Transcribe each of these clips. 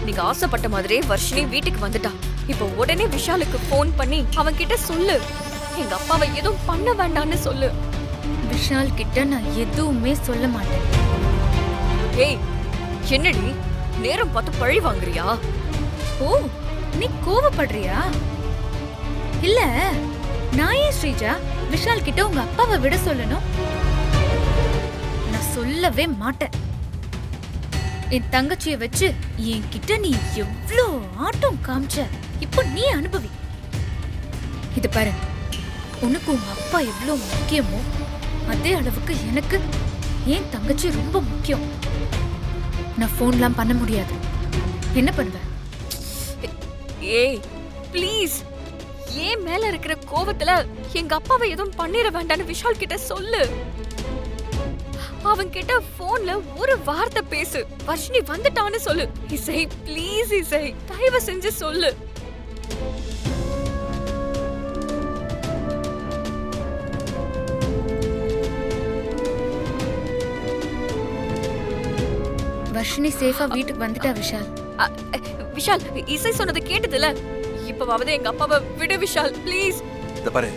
நீங்க ஆசைப்பட்ட மாதிரியே வர்ஷினி வீட்டுக்கு வந்துட்டா. இப்போ உடனே விஷாலுக்கு போன் பண்ணி அவன் கிட்ட சொல்லு, எங்க அப்பாவை எதுவும் பண்ண வேண்டாம்னு சொல்லு. விஷால் கிட்ட நான் எதுவுமே சொல்ல மாட்டேன். ஏய், என்னடி நேரம் பார்த்து பழி வாங்குறியா? ஓ, நீ கோவப்படுறியா? இல்ல, நான் ஏன் ஸ்ரீஜா விஷால் கிட்ட உங்க அப்பாவை விட சொல்லணும்? நான் சொல்லவே மாட்டேன். என் தங்கச்சியை வச்சு என்கிட்ட நீ எவ்ளோ ஆட்டம் காமிச்ச, இப்போ நீ அனுபவி. இது பாரு, உனக்கு உங்க அப்பா எவ்வளவு முக்கியமோ அதே அளவுக்கு எனக்கு என் தங்கச்சி ரொம்ப முக்கியம். நான் போன்லாம் பண்ண முடியாது. என்ன பண்ணுவ? ஏய் ப்ளீஸ், ஏன் மேல இருக்கிற கோவத்துல எங்க அப்பாவை எதுவும் பண்ணிர வேண்டாம்னு விஷால் கிட்ட சொல்லு. அவன் கிட்ட போன்ல ஒரு வார்த்தை பேசு, வர்ஷினி வந்துட்டான்னு சொல்லு. இசை ப்ளீஸ், இசை தயவு செஞ்சு சொல்லு. வர்ஷினி சேஃபா வீட்டுக்கு வந்துட்டா விஷால். விஷால், இசை சொன்னது கேட்டதுல, இப்பவாவது எங்க அப்பாவை விடு விஷால் ப்ளீஸ். இத பாரு,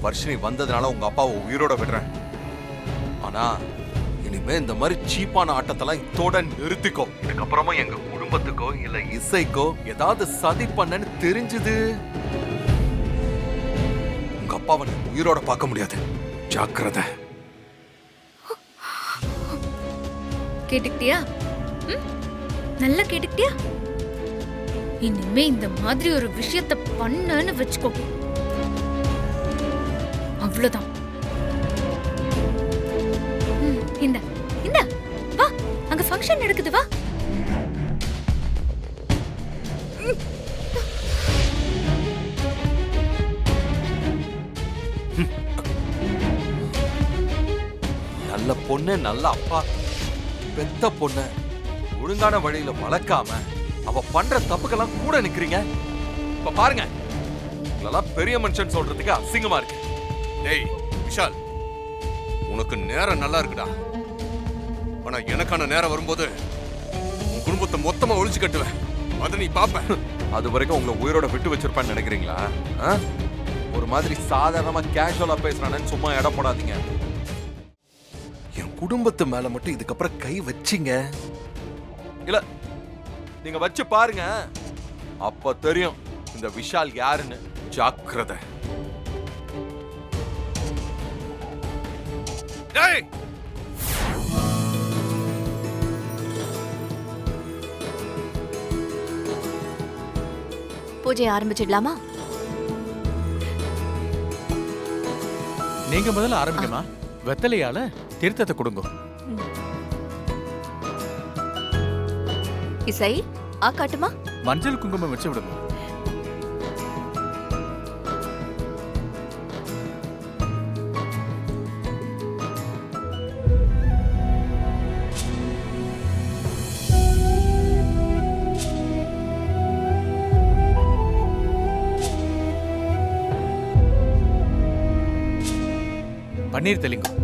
வர்ஷினி வந்ததுனால உங்க அப்பாவை உயிரோட விடுறேன். ஆனா இனிமே இந்த மாதிரி சீப்பான ஆட்டத்தெல்லாம் இதோட நிறுத்திக்கோ. இதுக்கப்புறமா எங்க குடும்பத்துக்கோ இல்ல இசைக்கோ ஏதாவது சதி பண்ணன்னு தெரிஞ்சது, உங்க அப்பாவை நீ உயிரோட பார்க்க முடியாது. ஜாக்கிரதை. கேட்டுக்கிட்டியா? நல்லா கேட்டுக்கிட்டியா? இனிமே இந்த மாதிரி ஒரு விஷயத்தை பண்ணன்னு வச்சுக்கோ, அவ்வளவுதான். இந்த இந்த வா, அங்க ஃபங்க்ஷன் நடக்குது, வா. நல்ல பொண்ணு, நல்ல அப்பா பெத்த பொண்ணு ஒழுங்கான வழியில வளர்க்காம அவ பண்ற தப்புக்கெல்லாம் கூட நிக்கிறீங்க. இப்ப பாருங்க, இதெல்லாம் பெரிய மனுஷன் சொல்றதுக்கு அசிங்கமா இருக்கு. டேய் விஷால், உனக்கு நேரம் நல்லா இருக்குடா. ஆனா எனக்கான நேரம் வரும்போது உன் குடும்பத்தை மொத்தமா ஒழிச்சு கட்டுவேன். அதை நீ பாப்ப. அது வரைக்கும் உங்களை உயிரோட விட்டு வச்சிருப்பான்னு நினைக்கிறீங்களா? ஒரு மாதிரி சாதாரணமா கேஷுவலா பேசுறானு சும்மா இடம் போடாதீங்க. என் குடும்பத்து மேல மட்டும் இதுக்கப்புறம் கை வச்சிங்க இல்ல, நீங்க வச்சு பாருங்க, அப்ப தெரியும் இந்த விஷால் யாருன்னு. ஜாக்கிரதை. டேய், பூஜை ஆரம்பிச்சிடலாமா? நீங்க முதல்ல ஆரம்பிக்கமா. வெத்தலையால தீர்த்தத்தை கொடுங்க. இசை ஆ காட்டுமா. மஞ்சள் குங்குமம் வச்சு விடுங்க. பன்னீர் தெளிங்கும்.